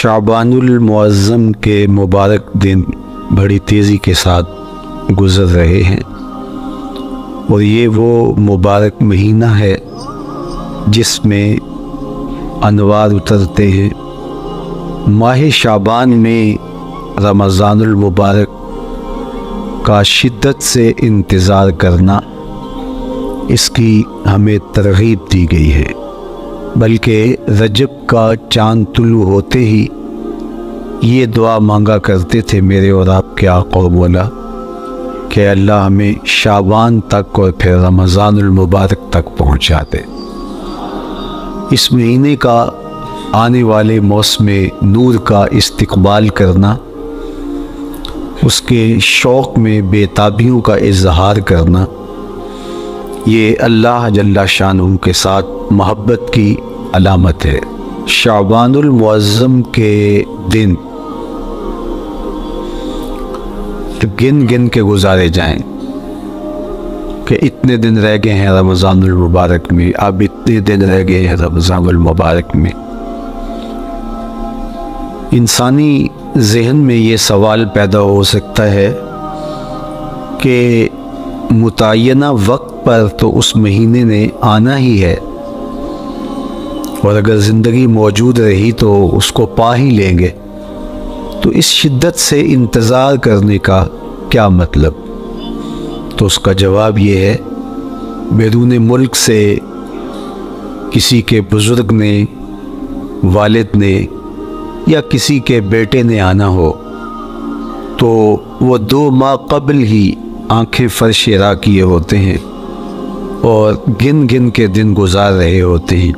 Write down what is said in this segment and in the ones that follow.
शाबानुल मुअज़्ज़म के मुबारक दिन बड़ी तेज़ी के साथ गुज़र रहे हैं और ये वो मुबारक महीना है जिसमें अनवार उतरते हैं। माह शाबान में रमज़ानुल मुबारक का शिद्दत से इंतज़ार करना, इसकी हमें तरग़ीब दी गई है। बल्कि रजब का चाँद तुलू होते ही ये दुआ मांगा करते थे मेरे और आपके आका मौला कि अल्लाह हमें शाबान तक और फिर रमज़ानुल मुबारक तक पहुँचा दे। इस महीने का आने वाले मौसम नूर का इस्तक़बाल करना, उसके शौक़ में बेताबियों का इज़हार करना, ये अल्लाह जल्ला शानुहु के साथ मोहब्बत की अलामत है। शाबानुल मुअज़्ज़म के दिन तो गिन गिन के गुजारे जाएं कि इतने दिन रह गए हैं रमज़ानुल मुबारक में, अब इतने दिन रह गए हैं रमज़ानुल मुबारक में। इंसानी ज़हन में ये सवाल पैदा हो सकता है कि मुतय्यना वक्त पर तो उस महीने ने आना ही है और अगर ज़िंदगी मौजूद रही तो उसको पा ही लेंगे, तो इस शिद्दत से इंतज़ार करने का क्या मतलब? तो उसका जवाब ये है, बैरून मुल्क से किसी के बुज़ुर्ग ने, वालिद ने या किसी के बेटे ने आना हो तो वो 2 माह कबल ही आंखें फर्श रा किए होते हैं और गिन गिन के दिन गुजार रहे होते हैं,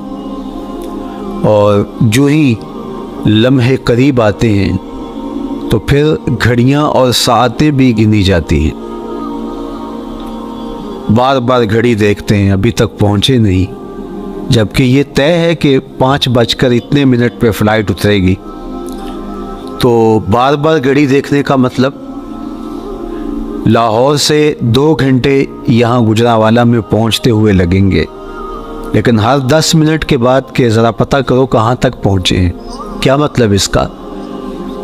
और जो ही लम्हे करीब आते हैं तो फिर घड़ियां और सातें भी गिनी जाती हैं। बार बार घड़ी देखते हैं, अभी तक पहुंचे नहीं, जबकि ये तय है कि 5 बजकर इतने मिनट पे फ़्लाइट उतरेगी। तो बार बार घड़ी देखने का मतलब, लाहौर से 2 घंटे यहाँ गुजरांवाला में पहुँचते हुए लगेंगे, लेकिन हर 10 मिनट के बाद के ज़रा पता करो कहाँ तक पहुँचे हैं। क्या मतलब इसका?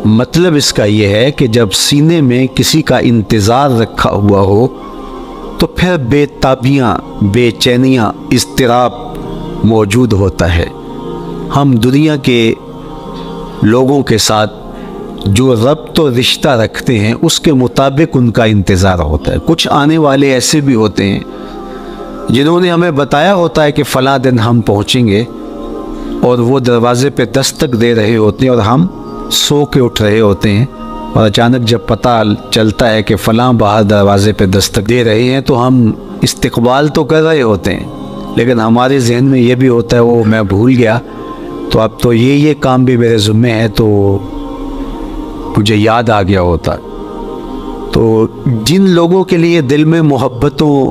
मतलब इसका ये है कि जब सीने में किसी का इंतज़ार रखा हुआ हो तो फिर बेताबियाँ, बेचैनियाँ, इज़्तिराब मौजूद होता है। हम दुनिया के लोगों के साथ जो रब्त और रिश्ता रखते हैं उसके मुताबिक उनका इंतज़ार होता है। कुछ आने वाले ऐसे भी होते हैं जिन्होंने हमें बताया होता है कि फ़लाँ दिन हम पहुँचेंगे और वो दरवाज़े पे दस्तक दे रहे होते हैं और हम सो के उठ रहे होते हैं, और अचानक जब पता चलता है कि फ़लाँ बाहर दरवाज़े पे दस्तक दे रहे हैं तो हम इस्तक़बाल तो कर रहे होते हैं, लेकिन हमारे जहन में ये भी होता है वो मैं भूल गया, तो अब तो ये काम भी मेरे ज़िम्मे है, तो मुझे याद आ गया होता। तो जिन लोगों के लिए दिल में मोहब्बतों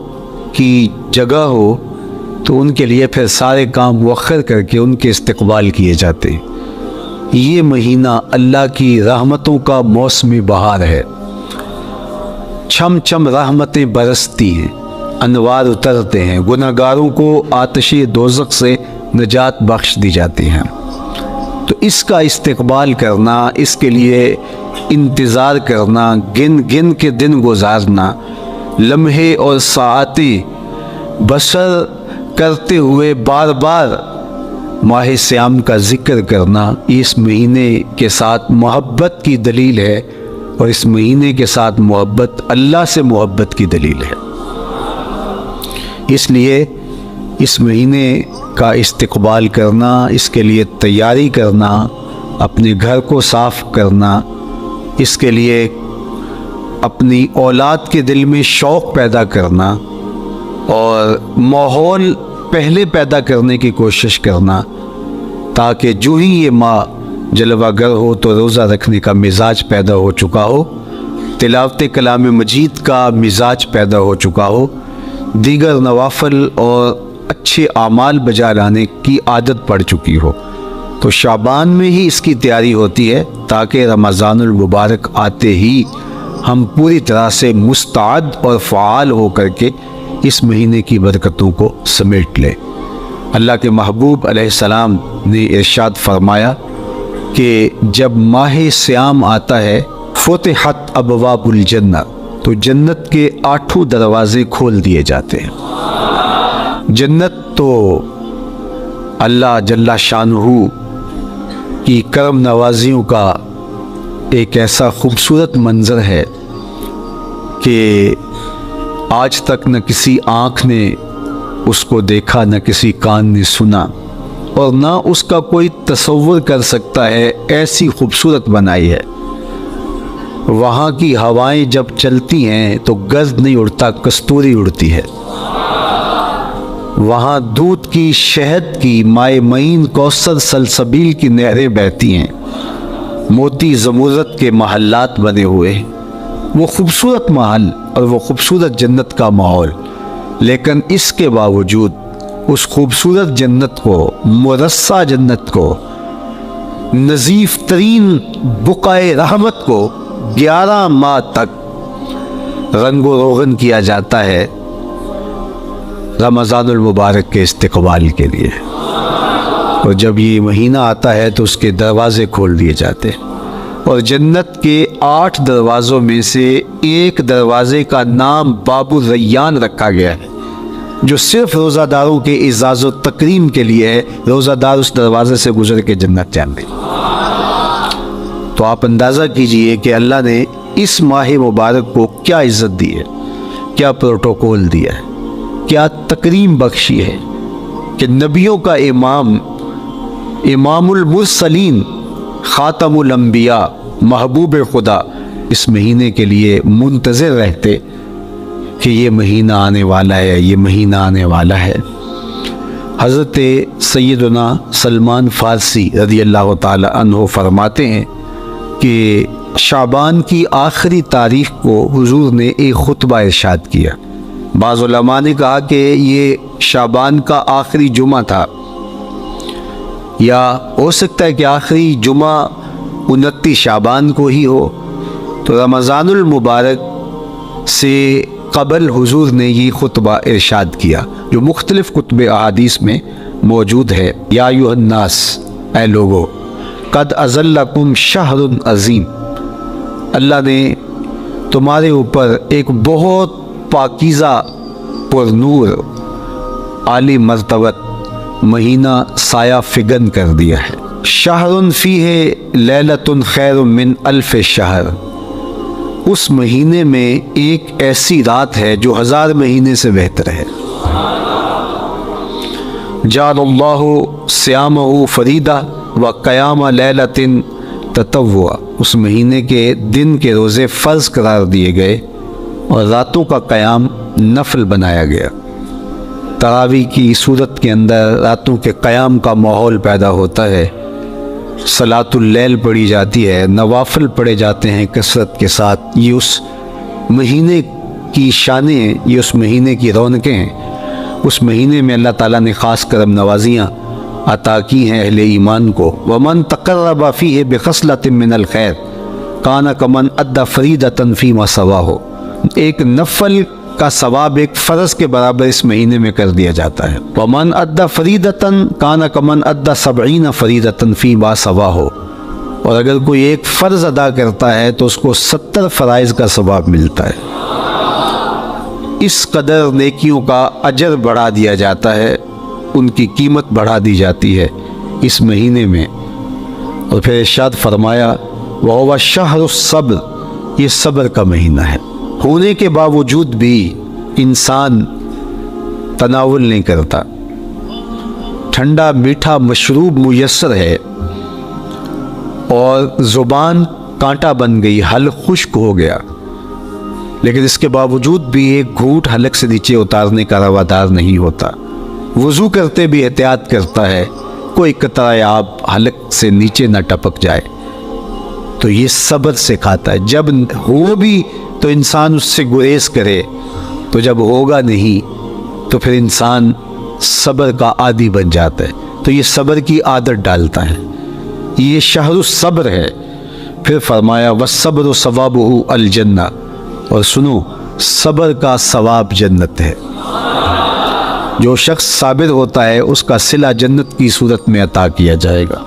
की जगह हो तो उनके लिए फिर सारे काम मुअख्खर करके उनके इस्तक़बाल किए जाते हैं। ये महीना अल्लाह की रहमतों का मौसमी बहार है। छम छम रहमतें बरसती हैं, अनवार उतरते हैं, गुनहगारों को आतिश दोज़ख से निजात बख्श दी जाती हैं। तो इसका इस्तक़बाल करना, इसके लिए इंतज़ार करना, गिन गिन के दिन गुजारना, लम्हे और साआतें बसर करते हुए बार बार माह सियाम का ज़िक्र करना, इस महीने के साथ मोहब्बत की दलील है और इस महीने के साथ मोहब्बत अल्लाह से मोहब्बत की दलील है। इसलिए इस महीने का इस्तक़बाल करना, इसके लिए तैयारी करना, अपने घर को साफ़ करना, इसके लिए अपनी औलाद के दिल में शौक़ पैदा करना और माहौल पहले पैदा करने की कोशिश करना, ताकि जो ही ये माँ जलवागर हो तो रोज़ा रखने का मिजाज पैदा हो चुका हो, तिलावत कलाम मजीद का मिजाज पैदा हो चुका हो, दीगर नवाफिल और अच्छे आमाल बजा लाने की आदत पड़ चुकी हो। तो शाबान में ही इसकी तैयारी होती है ताकि रमज़ानुल मुबारक आते ही हम पूरी तरह से मुस्तआद और फ़आल हो करके इस महीने की बरकतों को समेट लें। अल्लाह के महबूब अलैहिस्सलाम ने इरशाद फरमाया کہ جب ماہ سیام آتا ہے فتحت ابواب الجنہ، تو جنت کے 8 دروازے کھول دیے جاتے ہیں۔ جنت تو اللہ جل شانہ کی کرم نوازیوں کا ایک ایسا خوبصورت منظر ہے کہ آج تک نہ کسی آنکھ نے اس کو دیکھا، نہ کسی کان نے سنا، اور نہ اس کا کوئی تصور کر سکتا ہے، ایسی خوبصورت بنائی ہے۔ وہاں کی ہوائیں جب چلتی ہیں تو گرد نہیں اڑتا، کستوری اڑتی ہے۔ وہاں دودھ کی، شہد کی، مائع معین، کوثر، سلسبیل کی نہریں بہتی ہیں، موتی زمرد کے محلات بنے ہوئے ہیں۔ وہ خوبصورت محل اور وہ خوبصورت جنت کا ماحول، لیکن اس کے باوجود اس خوبصورت جنت کو، مرصع جنت کو، نظیف ترین بقعۂ رحمت کو 11 ماہ تک رنگ و روغن کیا جاتا ہے رمضان المبارک کے استقبال کے لیے، اور جب یہ مہینہ آتا ہے تو اس کے دروازے کھول دیے جاتے ہیں۔ اور جنت کے 8 دروازوں میں سے ایک دروازے کا نام باب الریان رکھا گیا ہے، جو صرف روزہ داروں کے اعزاز و تکریم کے لیے ہے۔ روزہ دار اس دروازے سے گزر کے جنت جاتے ہیں۔ تو آپ اندازہ کیجئے کہ اللہ نے اس ماہ مبارک کو کیا عزت دی ہے، کیا پروٹوکول دیا ہے، کیا تکریم بخشی ہے کہ نبیوں کا امام، امام المرسلین، خاتم الانبیاء، محبوب خدا اس مہینے کے لیے منتظر رہتے کہ یہ مہینہ آنے والا ہے، یہ مہینہ آنے والا ہے۔ حضرت سیدنا سلمان فارسی رضی اللہ تعالی عنہ فرماتے ہیں کہ شعبان کی آخری تاریخ کو حضور نے ایک خطبہ ارشاد کیا۔ بعض علماء نے کہا کہ یہ شعبان کا آخری جمعہ تھا، یا ہو سکتا ہے کہ آخری جمعہ 29 شعبان کو ہی ہو۔ تو رمضان المبارک سے قبل حضور نے یہ خطبہ ارشاد کیا، جو مختلف کتب احادیث میں موجود ہے۔ یا ایھا الناس، اے لوگو، قد اظلکم شہر عظیم، اللہ نے تمہارے اوپر ایک بہت پاکیزہ، پر نور، عالی مرتبت مہینہ سایہ فگن کر دیا ہے۔ شہر فیہ لیلۃ خیر من الف شہر، اس مہینے میں ایک ایسی رات ہے جو 1000 مہینے سے بہتر ہے۔ جعل اللہ صیامہ فریدہ و قیام لیلۃ تطوع، اس مہینے کے دن کے روزے فرض قرار دیے گئے اور راتوں کا قیام نفل بنایا گیا۔ تراویح کی صورت کے اندر راتوں کے قیام کا ماحول پیدا ہوتا ہے، صلاۃ اللیل پڑھی جاتی ہے، نوافل پڑھے جاتے ہیں کثرت کے ساتھ۔ یہ اس مہینے کی شانیں ہیں، یہ اس مہینے کی رونقیں ہیں۔ اس مہینے میں اللہ تعالیٰ نے خاص کرم نوازیاں عطا کی ہیں اہل ایمان کو۔ ومن تقرب فیہ بخصلۃ من الخیر کان کمن ادی فریضۃ فیما سواہ، ایک نفل کا ثواب ایک فرض کے برابر اس مہینے میں کر دیا جاتا ہے۔ ومن ادی فریضۃ کان کمن ادی 70 فریضۃ فیما سواہ، اور اگر کوئی ایک فرض ادا کرتا ہے تو اس کو 70 فرائض کا ثواب ملتا ہے۔ اس قدر نیکیوں کا اجر بڑھا دیا جاتا ہے، ان کی قیمت بڑھا دی جاتی ہے اس مہینے میں۔ اور پھر ارشاد فرمایا وَهُوَ شَهْرُ الصَّبْرِ، یہ صبر کا مہینہ ہے۔ ہونے کے باوجود بھی انسان تناول نہیں کرتا، ٹھنڈا میٹھا مشروب میسر ہے اور زبان کانٹا بن گئی، حلق خشک ہو گیا، لیکن اس کے باوجود بھی ایک گھونٹ حلق سے نیچے اتارنے کا روادار نہیں ہوتا۔ وضو کرتے بھی احتیاط کرتا ہے، کوئی قطرہ آب حلق سے نیچے نہ ٹپک جائے۔ تو یہ صبر سکھاتا ہے، جب ہو بھی تو انسان اس سے گریز کرے، تو جب ہوگا نہیں تو پھر انسان صبر کا عادی بن جاتا ہے، تو یہ صبر کی عادت ڈالتا ہے۔ یہ شہر الصبر ہے۔ پھر فرمایا والصبر ثوابہ الجنہ، اور سنو صبر کا ثواب جنت ہے۔ جو شخص صابر ہوتا ہے اس کا صلہ جنت کی صورت میں عطا کیا جائے گا۔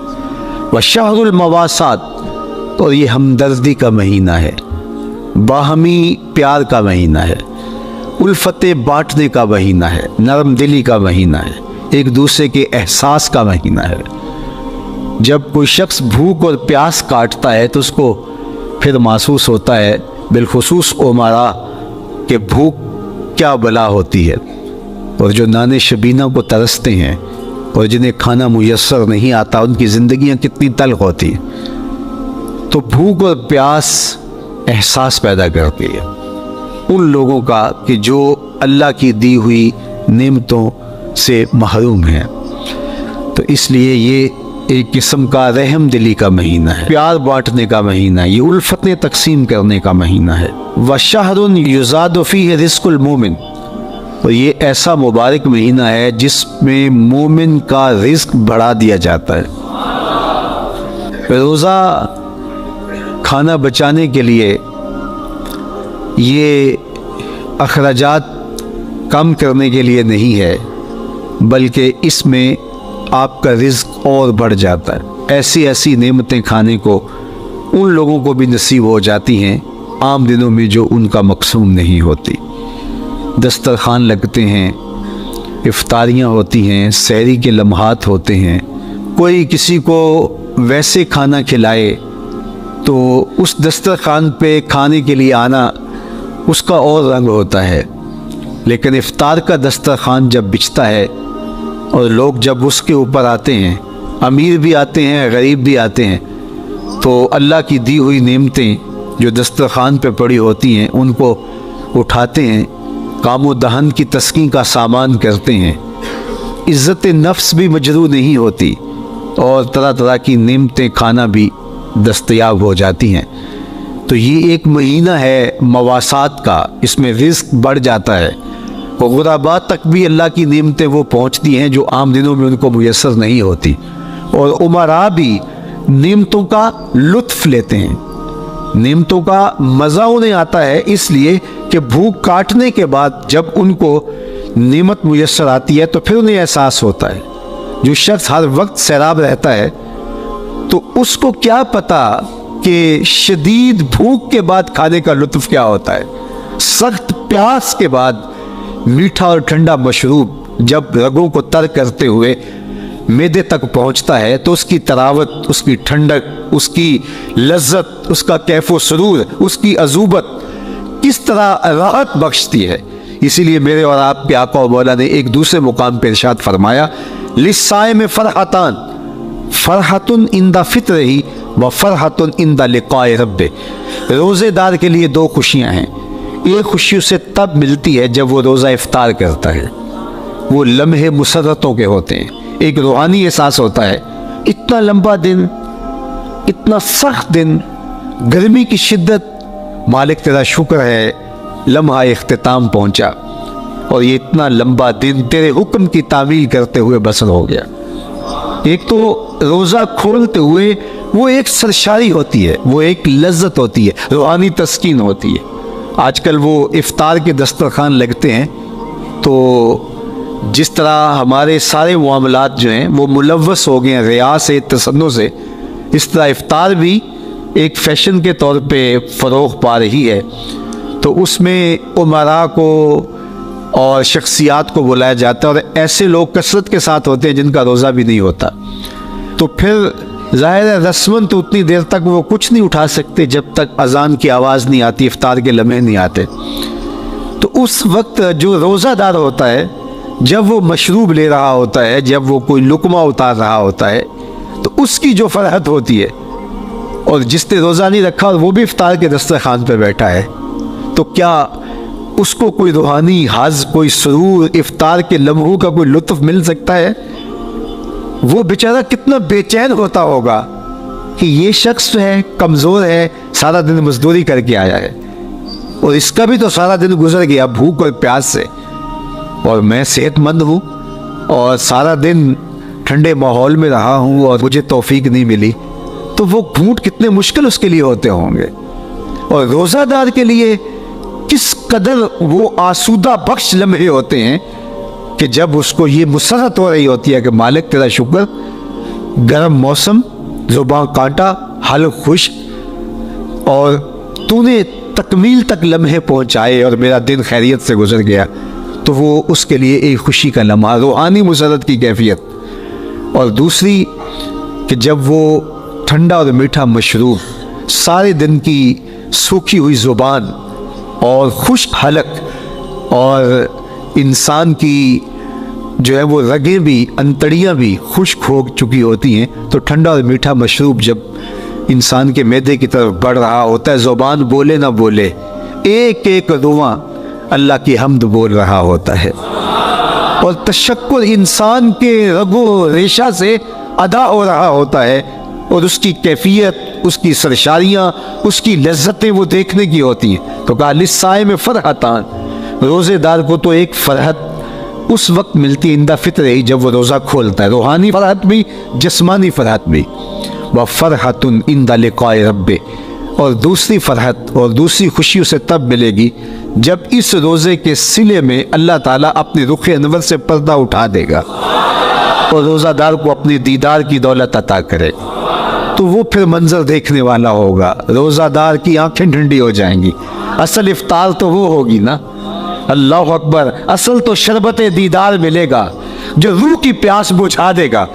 वशहरुल मवासात, और ये हमदर्दी का महीना है, बाहमी प्यार का महीना है, उल्फते बांटने का महीना है, नरम दिली का महीना है, एक दूसरे के एहसास का महीना है। जब कोई शख्स भूख और प्यास काटता है तो उसको फिर महसूस होता है बिलखुसूस उमरा कि भूख क्या बला होती है, और जो नाने शबीना को तरसते हैं और जिन्हें खाना मुयस्सर नहीं आता उनकी ज़िंदगियाँ कितनी तल्ख होती हैं। तो भूख और प्यास एहसास पैदा करती है उन लोगों का कि जो अल्लाह की दी हुई नेमतों से महरूम हैं। तो इसलिए ये एक किस्म का रहम दिली का महीना है, प्यार बांटने का महीना है, ये उल्फतें तकसीम करने का महीना है। वशहरुन युज़ादु फीहि रिज़्कुल मोमिन, और ये ऐसा मुबारक महीना है जिसमें मोमिन का रिज़्क बढ़ा दिया जाता है। रोज़ा खाना बचाने के लिए, ये अखराजात कम करने के लिए नहीं है, बल्कि इसमें आपका रिज़्क और बढ़ जाता है। ऐसी ऐसी नेमतें खाने को उन लोगों को भी नसीब हो जाती हैं आम दिनों में जो उनका मकसूम नहीं होती। दस्तरखान लगते हैं, इफ्तारियाँ होती हैं, सहरी के लम्हात होते हैं, कोई किसी को वैसे खाना खिलाए तो उस दस्तरखान पे खाने के लिए आना उसका और रंग होता है। लेकिन इफ्तार का दस्तरखान जब बिछता है और लोग जब उसके ऊपर आते हैं, अमीर भी आते हैं, गरीब भी आते हैं, तो अल्लाह की दी हुई नेमतें जो दस्तरखान पे पड़ी होती हैं उनको उठाते हैं, कामो दहन की तस्कीन का सामान करते हैं, इज़्ज़त नफ्स भी मजरू नहीं होती और तरह तरह की नेमतें खाना भी दस्तयाब हो जाती हैं। तो ये एक महीना है मवासात का, इसमें रिज़्क बढ़ जाता है और गुराबा तक भी अल्लाह की नेमतें वो पहुँचती हैं जो आम दिनों में उनको मुयस्सर नहीं होती, और उमरा भी नेमतों का लुत्फ़ लेते हैं, नेमतों का मज़ा उन्हें आता है, इसलिए कि भूख काटने के बाद जब उनको नेमत मुयस्सर आती है तो फिर उन्हें एहसास होता है। जो शख्स हर वक्त सैराब रहता है तो उसको क्या पता कि शदीद भूख के बाद खाने का लुत्फ़ क्या होता है। सख्त प्यास के बाद मीठा और ठंडा मशरूब जब रगों को तर करते हुए मैदे तक पहुंचता है तो उसकी तरावत, उसकी ठंडक, उसकी लज्जत, उसका कैफ़ो सुरूर, उसकी अजूबत किस तरह राहत बख्शती है। इसीलिए मेरे और आपके आका और मौला ने एक दूसरे मुकाम पर इरशाद फरमाया, लिस्साइम फरहतान, फरहतुन इंदा फित्रही व फरहतुन इंदा लिक़ाए रब्बे। रोज़ेदार के लिए दो खुशियाँ हैं। एक खुशी उसे तब मिलती है जब वो रोज़ा इफ्तार करता है, वो लम्हे मुसर्रतों के होते हैं, एक रूहानी एहसास होता है। इतना लंबा दिन, इतना सख्त दिन, गर्मी की शिद्दत, मालिक तेरा शुक्र है लम्हा इख्तिताम पहुंचा और ये इतना लंबा दिन तेरे हुक्म की तामील करते हुए बसर हो गया। एक तो रोज़ा खोलते हुए वो एक सरशारी होती है, वो एक लज्जत होती है, रूहानी तस्कीन होती है। आजकल वो इफ्तार के दस्तरखान लगते हैं तो जिस तरह हमारे सारे मामलात जो हैं वो मुलव्वस हो गए हैं रिया से, तसन्नो से, इस तरह इफ्तार भी एक फ़ैशन के तौर पे फ़रोग़ पा रही है। तो उसमें उमरा को और शख्सियात को बुलाया जाता है और ऐसे लोग कसरत के साथ होते हैं जिनका रोज़ा भी नहीं होता। तो फिर ज़ाहिर है रस्मन तो उतनी देर तक वो कुछ नहीं उठा सकते जब तक अज़ान की आवाज़ नहीं आती, इफ्तार के लम्हे नहीं आते। तो उस वक्त जो रोज़ादार होता है, जब वो मशरूब ले रहा होता है, जब वो कोई लुकमा उतार रहा होता है, तो उसकी जो फरहत होती है, और जिसने रोज़ा नहीं रखा और वो भी इफ्तार के दस्तरखान पर बैठा है, तो क्या उसको कोई रूहानी हाज़, कोई सुरूर, इफ्तार के लम्हों का कोई लुत्फ़ मिल सकता है? वो बेचारा कितना बेचैन होता होगा कि ये शख्स है, कमज़ोर है, सारा दिन मजदूरी करके आया है और इसका भी तो सारा दिन गुजर गया भूख और प्यास से, और मैं सेहतमंद हूँ और सारा दिन ठंडे माहौल में रहा हूँ और मुझे तौफीक नहीं मिली। तो वो घूंट कितने मुश्किल उसके लिए होते होंगे। और रोज़ादार के लिए किस कदर वो आसूदा बख्श लम्हे होते हैं कि जब उसको ये मुसरत हो रही होती है कि मालिक तेरा शुक्र, गर्म मौसम, ज़ुबान कांटा, हल्क खुश्क, और तूने तकमील तक लम्हे पहुँचाए और मेरा दिन खैरियत से गुजर गया, तो वो उसके लिए एक खुशी का लम्हा, रूहानी मुसरत की कैफियत। और दूसरी कि जब वो ठंडा और मीठा मशरूब, सारे दिन की सूखी हुई ज़ुबान और खुश्क हलक, और इंसान की जो है वो रगें भी, अंतड़ियाँ भी खुश्क हो चुकी होती हैं, तो ठंडा और मीठा मशरूब जब इंसान के मैदे की तरफ बढ़ रहा होता है, ज़ुबान बोले ना बोले, एक एक दुआ अल्लाह की हम्द बोल रहा होता है, और तशक्कुर इंसान के रगो रेशा से अदा हो रहा होता है, और उसकी कैफियत, उसकी सरशारियाँ, उसकी लज्जतें वो देखने की होती हैं। तो कहा लिस्साए में फ़रहतान, रोज़ेदार को तो एक फ़रहत उस वक्त मिलती है इंदा फित्र ही, जब वो रोज़ा खोलता है, रूहानी फ़रहत भी, जिस्मानी फ़रहत भी। व फ़रहतुन इंदा लिक़ाए रब्बे, और दूसरी फ़रहत और दूसरी खुशी उसे तब मिलेगी जब इस रोज़े के सिले में अल्लाह ताला अपने रुख अनवर से पर्दा उठा देगा और रोज़ादार को अपने दीदार की दौलत अता करे, तो वो फिर मंजर देखने वाला होगा, रोज़ादार की आंखें ठंडी हो जाएंगी। असल इफ्तार तो वो होगी ना, अल्लाह अकबर, असल तो शरबत दीदार मिलेगा जो रूह की प्यास बुझा देगा,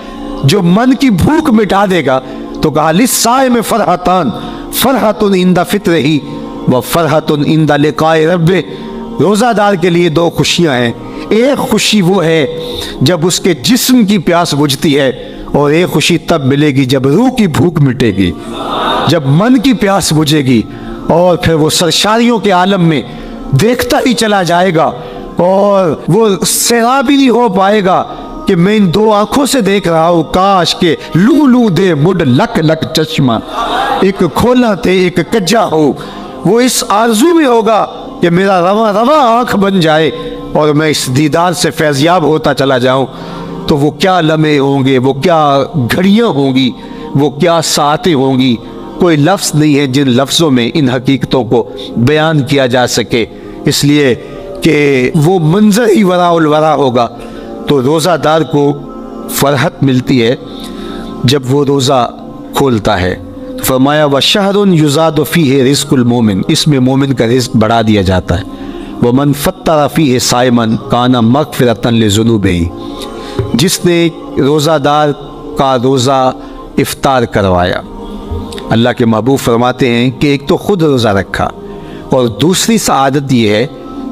जो मन की भूख मिटा देगा। तो कहा लिस्साए में फ़रहतान, फ़रहतुन इंदा फित्रही व फ़रहतुन इंदा लिक़ाए रब्बे, रोज़ादार के लिए दो खुशियाँ हैं। एक खुशी वो है जब उसके जिस्म की प्यास बुझती है, और एक खुशी तब मिलेगी जब रूह की भूख मिटेगी, जब मन की प्यास बुझेगी, और फिर वो सरशारियों के आलम में देखता ही चला जाएगा, और वो सैराब ही नहीं हो पाएगा कि मैं इन दो आंखों से देख रहा हूँ, काश के लू लू दे मुड लक लक चश्मा, एक खोला थे एक कज्जा हो। वो इस आरज़ू में होगा कि मेरा रवा रवा आँख बन जाए और मैं इस दीदार से फैज़याब होता चला जाऊँ। तो वो क्या लम्हे होंगे, वो क्या घड़ियाँ होंगी, वो क्या सातें होंगी, कोई लफ्ज़ नहीं है जिन लफ्ज़ों में इन हकीकतों को बयान किया जा सके, इसलिए कि वो मंजर ही वराउल वरा होगा। तो रोज़ादार को फ़रहत मिलती है जब वो रोज़ा खोलता है। फरमाया व शहरुन युज़ादु फ़ीहि रिज़्क़ुल मोमिन, इसमें मोमिन का रिज़्क़ बढ़ा दिया जाता है। व मन फ़त्तरा फ़ीहि साइमन काना मग़फ़िरतन लिज़ुनूबिही, जिसने रोज़ादार का रोज़ा इफ़्तार करवाया। अल्लाह के महबूब फरमाते हैं कि एक तो ख़ुद रोज़ा रखा, और दूसरी सआदत ये है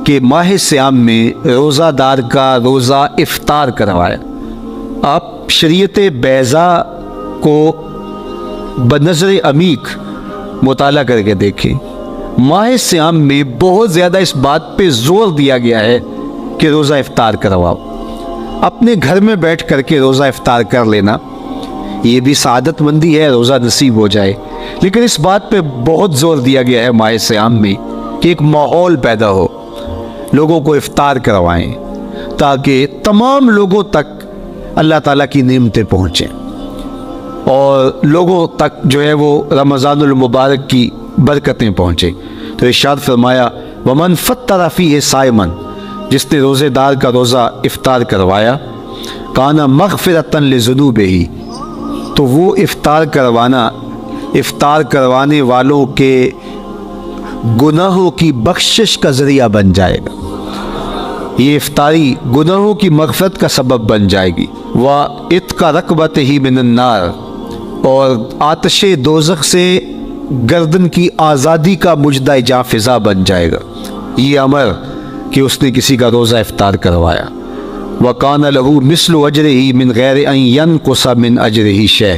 कि माह सियाम में रोज़ादार का रोज़ा इफ़्तार करवाया। आप शरीयत बैज़ा को बनज़र अमीक मुताला करके देखें, माह सियाम में बहुत ज़्यादा इस बात पे ज़ोर दिया गया है कि रोज़ा इफ़्तार करवाओ। अपने घर में बैठ करके रोज़ा इफ़्तार कर लेना ये भी सआदतमंदी है, रोज़ा नसीब हो जाए, लेकिन इस बात पे बहुत ज़ोर दिया गया है माह सियाम में कि एक माहौल पैदा हो, लोगों को इफ़्तार करवाएं ताकि तमाम लोगों तक अल्लाह ताला की नेमतें पहुँचें और लोगों तक जो है वो रमज़ानुल मुबारक की बरकतें पहुँचे। तो इरशाद फरमाया वमन फ़त्तरा फ़ीहि साइमन, जिसने रोज़ेदार का रोज़ा इफ़्तार करवाया, काना मग़फ़िरतन लिज़ुनूबिही, तो वो इफ़्तार करवाने वालों के गुनाहों की बख्शिश का ज़रिया बन जाएगा। ये इफ्तारी गुनाहों की मग़फ़िरत का सबब बन जाएगी। व इत्का रक़बत ही मिनन्नार, और आतिशे दोज़ख से गर्दन की आज़ादी का मुजदा जा फ़िज़ा बन जाएगा। ये अमर कि उसने किसी का रोज़ा इफ़्तार करवाया। व कान लहू मिस्लु अजरिही मिन गैर अन यनक़ुसा मिन अजरिही शै,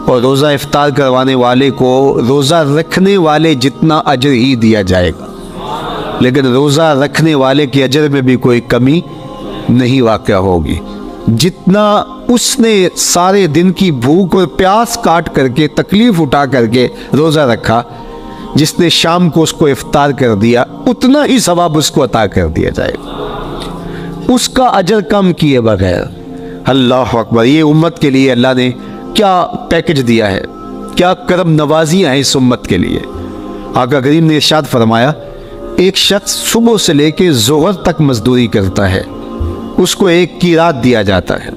और रोज़ा इफ़्तार करवाने वाले को रोज़ा रखने वाले जितना अजर ही दिया जाएगा, लेकिन रोज़ा रखने वाले के अजर में भी कोई कमी नहीं वाक़या होगी। जितना उसने सारे दिन की भूख और प्यास काट करके तकलीफ़ उठा करके रोज़ा रखा, जिसने शाम को उसको इफ़्तार कर दिया उतना ही सवाब उसको अता कर दिया जाएगा, उसका अजर कम किए बगैर। अल्लाह अकबर, ये उम्मत के लिए अल्लाह ने क्या पैकेज दिया है, क्या करम नवाजियाँ हैं इस उम्मत के लिए। आका करीम ने इरशाद फरमाया, एक शख्स सुबह से लेके ज़ोहर तक मजदूरी करता है, उसको एक कीरात दिया जाता है,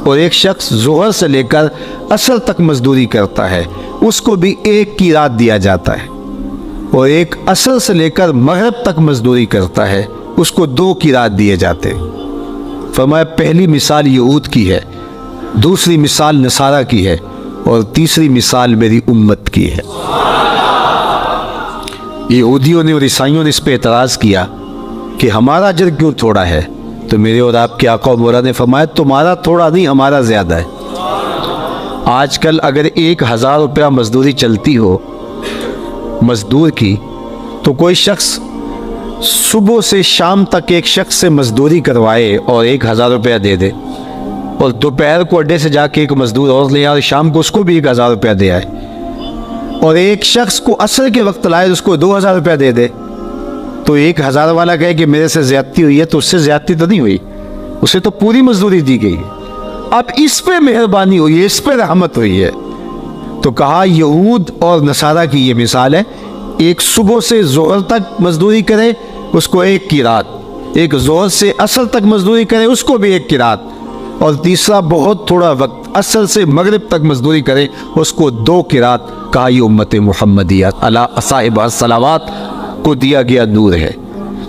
اور ایک شخص ظہر سے لے کر عصر تک مزدوری کرتا ہے، اس کو بھی 1 قیراط دیا جاتا ہے، اور ایک عصر سے لے کر مغرب تک مزدوری کرتا ہے، اس کو 2 قیراط دیے جاتے ہیں۔ فرمایا پہلی مثال یہود کی ہے، دوسری مثال نصارہ کی ہے، اور تیسری مثال میری امت کی ہے۔ یہودیوں نے اور عیسائیوں نے اس پہ اعتراض کیا کہ ہمارا اجر کیوں تھوڑا ہے؟ تو میرے اور آپ کے آقا و مولا نے فرمایا تمہارا تھوڑا نہیں، ہمارا زیادہ ہے۔ آج کل اگر 1000 روپیہ مزدوری چلتی ہو مزدور کی، تو کوئی شخص صبح سے شام تک ایک شخص سے مزدوری کروائے اور 1000 روپیہ دے دے، اور دوپہر کو اڈے سے جا کے ایک مزدور اور لے آئے اور شام کو اس کو بھی 1000 روپیہ دے آئے، اور ایک شخص کو عصر کے وقت لائے اس کو 2000 روپیہ دے دے، تو 1000 والا کہے کہ میرے سے زیادتی ہوئی ہے، تو اس سے زیادتی تو نہیں ہوئی، اسے تو پوری مزدوری دی گئی۔ اب اس پہ مہربانی ہوئی ہے، اس پہ رحمت ہوئی ہے۔ تو کہا یہود اور نصارہ کی یہ مثال ہے، ایک صبح سے ظہر تک مزدوری کرے اس کو 1 قیراط، ایک ظہر سے عصر تک مزدوری کرے اس کو بھی 1 قیراط، اور تیسرا بہت تھوڑا وقت عصر سے مغرب تک مزدوری کرے اس کو 2 قیراط۔ کہا یہ امت محمدیہ علی صاحب الصلوات کو دیا گیا نور ہے۔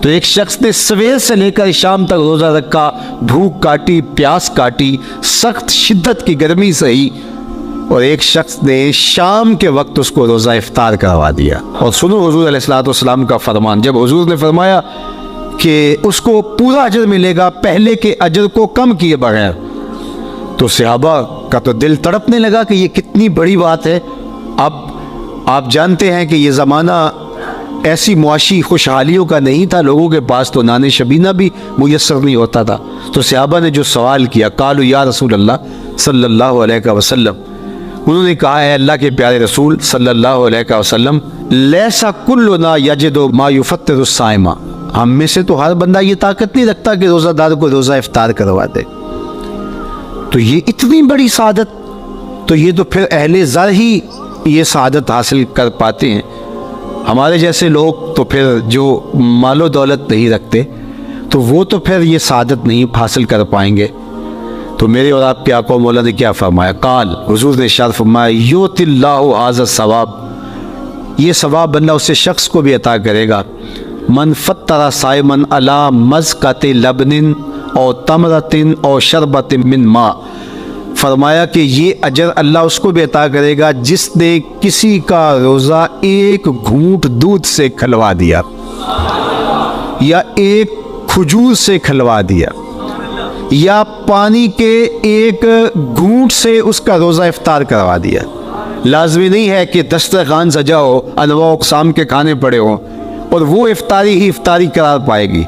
تو ایک شخص نے سویر سے لے کر شام تک روزہ رکھا، بھوک کاٹی، پیاس کاٹی، سخت شدت کی گرمی سہی، اور ایک شخص نے شام کے وقت اس کو روزہ افطار کروا دیا۔ اور سنو حضور علیہ الصلوۃ والسلام کا فرمان، جب حضور نے فرمایا کہ اس کو پورا اجر ملے گا پہلے کے اجر کو کم کیے بغیر، تو صحابہ کا تو دل تڑپنے لگا کہ یہ کتنی بڑی بات ہے۔ اب آپ جانتے ہیں کہ یہ زمانہ ایسی معاشی خوشحالیوں کا نہیں تھا، لوگوں کے پاس تو نان شبینہ بھی میسر نہیں ہوتا تھا۔ تو صحابہ نے جو سوال کیا، قالوا یا رسول اللہ صلی اللہ علیہ وسلم، انہوں نے کہا ہے اللہ کے پیارے رسول صلی اللہ علیہ وسلم، لیسا کلنا یجد ما یفطر الصائم، ہم میں سے تو ہر بندہ یہ طاقت نہیں رکھتا کہ روزہ دار کو روزہ افطار کروا دے۔ تو یہ اتنی بڑی سعادت، تو یہ تو پھر اہل زر ہی یہ سعادت حاصل کر پاتے ہیں۔ ہمارے جیسے لوگ تو پھر جو مال و دولت نہیں رکھتے تو وہ تو پھر یہ سعادت نہیں حاصل کر پائیں گے۔ تو میرے اور آپ کے آقا و مولا نے کیا فرمایا؟ قال، حضور نے ارشاد فرمایا، یؤتی اللہ ھذا الثواب، یہ ثواب اللہ اسے شخص کو بھی عطا کرے گا، من فطر صائما علی مزقۃ لبن او تمرۃ او شربۃ من ماء، فرمایا کہ یہ اجر اللہ اس کو بھی عطا کرے گا جس نے کسی کا روزہ 1 گھونٹ دودھ سے کھلوا دیا، یا 1 کھجور سے کھلوا دیا، یا پانی کے 1 گھونٹ سے اس کا روزہ افطار کروا دیا۔ لازمی نہیں ہے کہ دسترخوان سجا ہو، انواع اقسام کے کھانے پڑے ہوں اور وہ افطاری ہی افطاری قرار پائے گی۔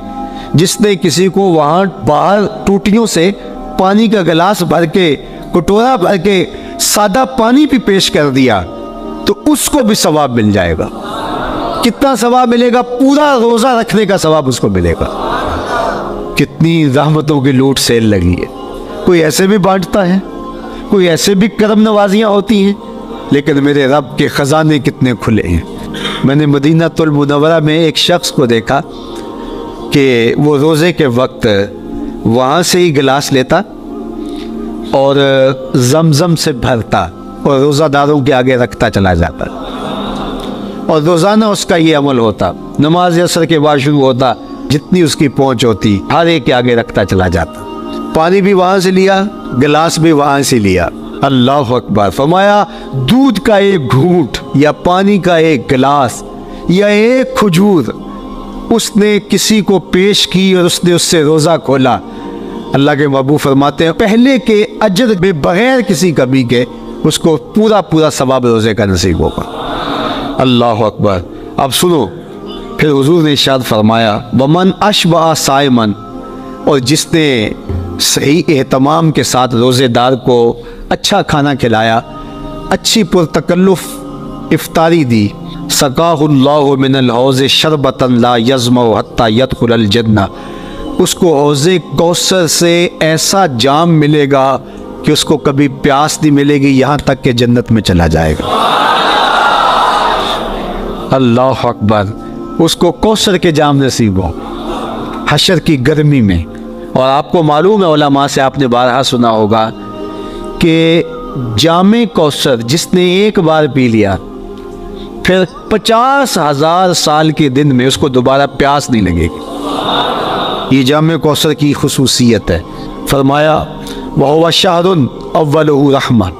جس نے کسی کو وہاں باہر ٹوٹیوں سے پانی کا گلاس بھر کے، کٹورا بھر کے سادہ پانی بھی پیش کر دیا تو اس کو بھی ثواب مل جائے گا۔ کتنا ثواب ملے گا؟ پورا روزہ رکھنے کا ثواب اس کو ملے گا۔ کتنی رحمتوں کی لوٹ سیل لگی ہے۔ کوئی ایسے بھی بانٹتا ہے، کوئی ایسے بھی کرم نوازیاں ہوتی ہیں، لیکن میرے رب کے خزانے کتنے کھلے ہیں۔ میں نے مدینہ المنورہ میں ایک شخص کو دیکھا کہ وہ روزے کے وقت وہاں سے ہی گلاس لیتا اور زمزم سے بھرتا اور روزہ داروں کے آگے رکھتا چلا جاتا، اور روزانہ اس کا یہ عمل ہوتا۔ نماز عصر کے بعد شروع ہوتا، جتنی اس کی پہنچ ہوتی ہر ایک کے آگے رکھتا چلا جاتا۔ پانی بھی وہاں سے لیا، گلاس بھی وہاں سے لیا۔ اللہ اکبر! فرمایا دودھ کا 1 گھونٹ یا پانی کا 1 گلاس یا 1 کھجور اس نے کسی کو پیش کی اور اس نے اس سے روزہ کھولا۔ اللہ کے محبوب فرماتے ہیں پہلے کے اجر میں بغیر کسی کمی کے اس کو پورا ثواب روزے کا نصیب ہوگا۔ اللہ اکبر! اب سنو، پھر حضور نے ارشاد فرمایا ومن اشبع صائما، اور جس نے صحیح اہتمام کے ساتھ روزے دار کو اچھا کھانا کھلایا، اچھی پرتکلف افطاری دی، سقاہ اللہ من الحوض شربۃ لا یظمأ حتی یدخل الجنہ، اس کو حوض کوثر سے ایسا جام ملے گا کہ اس کو کبھی پیاس نہیں ملے گی یہاں تک کہ جنت میں چلا جائے گا۔ اللہ اکبر! اس کو کوثر کے جام نصیب ہو حشر کی گرمی میں۔ اور آپ کو معلوم ہے، علماء سے آپ نے بارہا سنا ہوگا کہ جام کوثر جس نے ایک بار پی لیا پھر 50,000 سال کے دن میں اس کو دوبارہ پیاس نہیں لگے گی۔ یہ جام کوثر کی خصوصیت ہے۔ فرمایا وَهُوَ شَهْرٌ أَوَّلُهُ رَحْمَةٌ،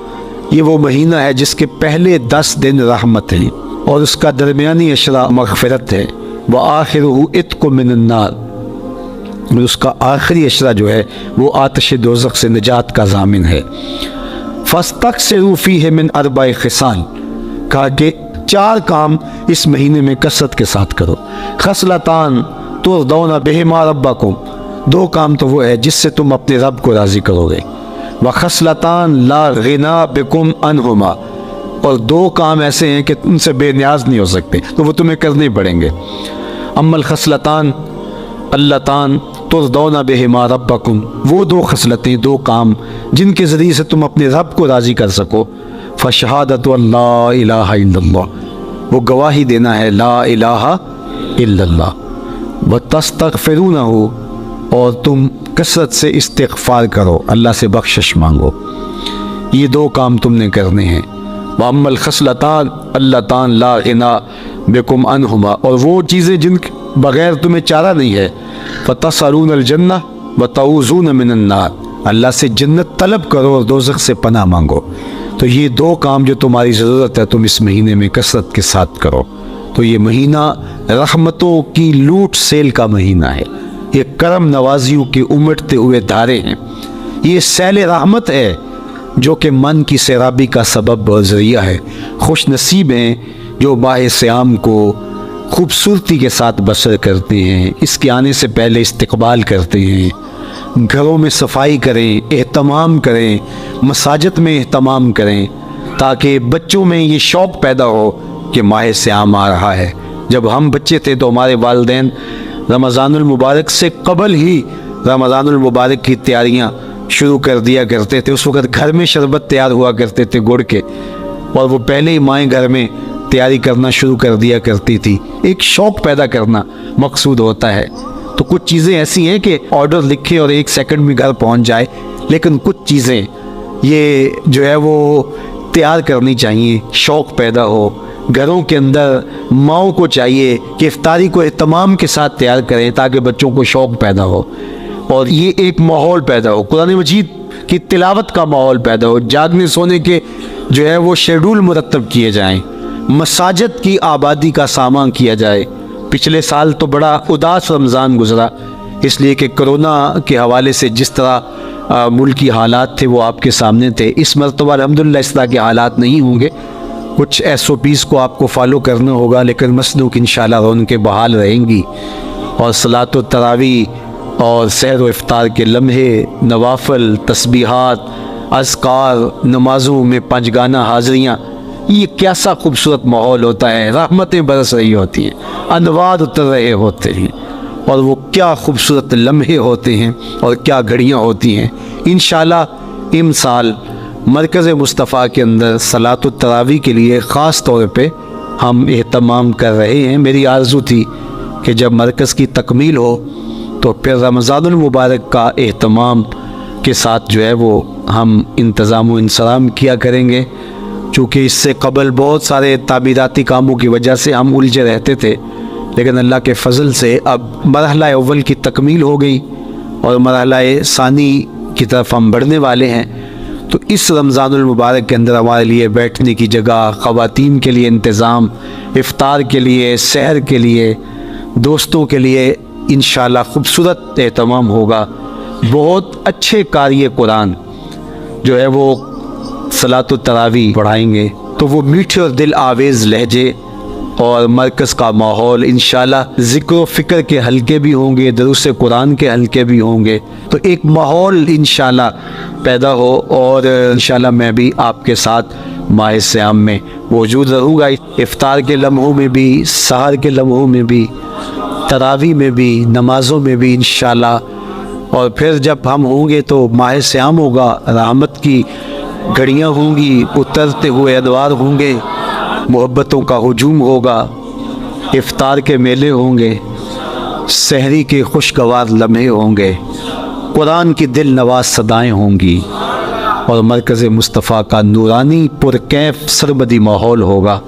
یہ وہ مہینہ ہے جس کے پہلے 10 دن رحمت ہے اور اس کا درمیانی اشرا مغفرت ہے۔ وَآخِرُهُ عِتْقٌ مِّنَ النَّارِ، اور اس کا آخری اشرا جو ہے وہ آتش دوزخ سے نجات کا ضامن ہے۔ فَاسْتَكْثِرُوا فِيهِ مِنْ 4 خِصَالٍ، کہا کہ 4 کام اس مہینے میں کثرت کے ساتھ کرو۔ خصلتان ترضون بہما ربکم، 2 کام تو وہ ہے جس سے تم اپنے رب کو راضی کرو گے۔ وخصلتان لا غنا بکم عنہما، اور 2 کام ایسے ہیں کہ ان سے بے نیاز نہیں ہو سکتے تو وہ تمہیں کرنے پڑیں گے۔ اما الخصلتان اللتان ترضون بہما ربکم، وہ 2 خصلتیں 2 کام جن کے ذریعے سے تم اپنے رب کو راضی کر سکو۔ فشہادت اللہ الہ الا اللہ، وہ گواہی دینا ہے لا الہ الا اللہ۔ وتستغفرونہ، اور تم کثرت سے استغفار کرو، اللہ سے بخشش مانگو۔ یہ 2 کام تم نے کرنے ہیں۔ وَأَمَّا الْخَصْلَتَانِ اللَّتَانِ لَا غِنَىٰ بِكُمْ عَنْهُمَا، اور وہ چیزیں جن بغیر تمہیں چارہ نہیں ہے۔ فَتَسْأَلُونَ الْجَنَّةَ وَتَعُوذُونَ مِنَ النَّارِ، اللہ سے جنت طلب کرو اور دوزخ سے پناہ مانگو۔ تو یہ 2 کام جو تمہاری ضرورت ہے تم اس مہینے میں کثرت کے ساتھ کرو۔ تو یہ مہینہ رحمتوں کی لوٹ سیل کا مہینہ ہے، یہ کرم نوازیوں کے امٹتے ہوئے دھارے ہیں، یہ سیل رحمت ہے جو کہ من کی سیرابی کا سبب اور ذریعہ ہے۔ خوش نصیب ہیں جو ماہ صیام کو خوبصورتی کے ساتھ بسر کرتے ہیں، اس کے آنے سے پہلے استقبال کرتے ہیں، گھروں میں صفائی کریں، اہتمام کریں، مساجد میں اہتمام کریں، تاکہ بچوں میں یہ شوق پیدا ہو کہ ماہ صیام آ رہا ہے۔ جب ہم بچے تھے تو ہمارے والدین رمضان المبارک سے قبل ہی رمضان المبارک کی تیاریاں شروع کر دیا کرتے تھے۔ اس وقت گھر میں شربت تیار ہوا کرتے تھے گڑ کے، اور وہ پہلے ہی مائیں گھر میں تیاری کرنا شروع کر دیا کرتی تھی۔ ایک شوق پیدا کرنا مقصود ہوتا ہے۔ تو کچھ چیزیں ایسی ہیں کہ آرڈر لکھے اور 1 سیکنڈ میں گھر پہنچ جائے، لیکن کچھ چیزیں یہ جو ہے وہ تیار کرنی چاہیے، شوق پیدا ہو۔ گھروں کے اندر ماؤں کو چاہیے کہ افطاری کو اہتمام کے ساتھ تیار کریں تاکہ بچوں کو شوق پیدا ہو، اور یہ ایک ماحول پیدا ہو، قرآن مجید کی تلاوت کا ماحول پیدا ہو، جاگنے سونے کے جو ہے وہ شیڈول مرتب کیے جائیں، مساجد کی آبادی کا سامان کیا جائے۔ پچھلے سال تو بڑا اداس رمضان گزرا، اس لیے کہ کرونا کے حوالے سے جس طرح ملکی حالات تھے وہ آپ کے سامنے تھے۔ اس مرتبہ الحمدللہ اس طرح کے حالات نہیں ہوں گے، کچھ SOPs کو آپ کو فالو کرنا ہوگا، لیکن مسجدوں کی انشاءاللہ رونقیں بحال رہیں گی، اور صلاۃ و تراویح اور سحر و افطار کے لمحے، نوافل، تسبیحات، اذکار، نمازوں میں 5 گانہ حاضریاں، یہ کیسا خوبصورت ماحول ہوتا ہے، رحمتیں برس رہی ہوتی ہیں، انوار اتر رہے ہوتے ہیں، اور وہ کیا خوبصورت لمحے ہوتے ہیں اور کیا گھڑیاں ہوتی ہیں۔ انشاءاللہ امسال مرکز مصطفیٰ کے اندر صلاۃ التراویح کے لیے خاص طور پہ ہم اہتمام کر رہے ہیں۔ میری آرزو تھی کہ جب مرکز کی تکمیل ہو تو پھر رمضان المبارک کا اہتمام کے ساتھ جو ہے وہ ہم انتظام و انصرام کیا کریں گے، چونکہ اس سے قبل بہت سارے تعمیراتی کاموں کی وجہ سے ہم الجھے رہتے تھے، لیکن اللہ کے فضل سے اب مرحلہ اول کی تکمیل ہو گئی اور مرحلہ ثانی کی طرف ہم بڑھنے والے ہیں۔ تو اس رمضان المبارک کے اندر ہمارے لیے بیٹھنے کی جگہ، خواتین کے لیے انتظام، افطار کے لیے، سحر کے لیے، دوستوں کے لیے انشاءاللہ خوبصورت اہتمام ہوگا۔ بہت اچھے قاری قرآن جو ہے وہ صلاۃ التراویح پڑھائیں گے، تو وہ میٹھے اور دل آویز لہجے اور مرکز کا ماحول، انشاءاللہ ذکر و فکر کے حلقے بھی ہوں گے، دروس قرآن کے حلقے بھی ہوں گے، تو ایک ماحول انشاءاللہ پیدا ہو، اور انشاءاللہ میں بھی آپ کے ساتھ ماہ صیام میں موجود رہوں گا، افطار کے لمحوں میں بھی، سحر کے لمحوں میں بھی، تراویح میں بھی، نمازوں میں بھی انشاءاللہ۔ اور پھر جب ہم ہوں گے تو ماہ صیام ہوگا، رحمت کی گھڑیاں ہوں گی، اترتے ہوئے انوار ہوں گے، محبتوں کا ہجوم ہوگا، افطار کے میلے ہوں گے، سحری کے خوشگوار لمحے ہوں گے، قرآن کی دل نواز صدائیں ہوں گی، اور مرکز مصطفیٰ کا نورانی پرکیف سرمدی ماحول ہوگا.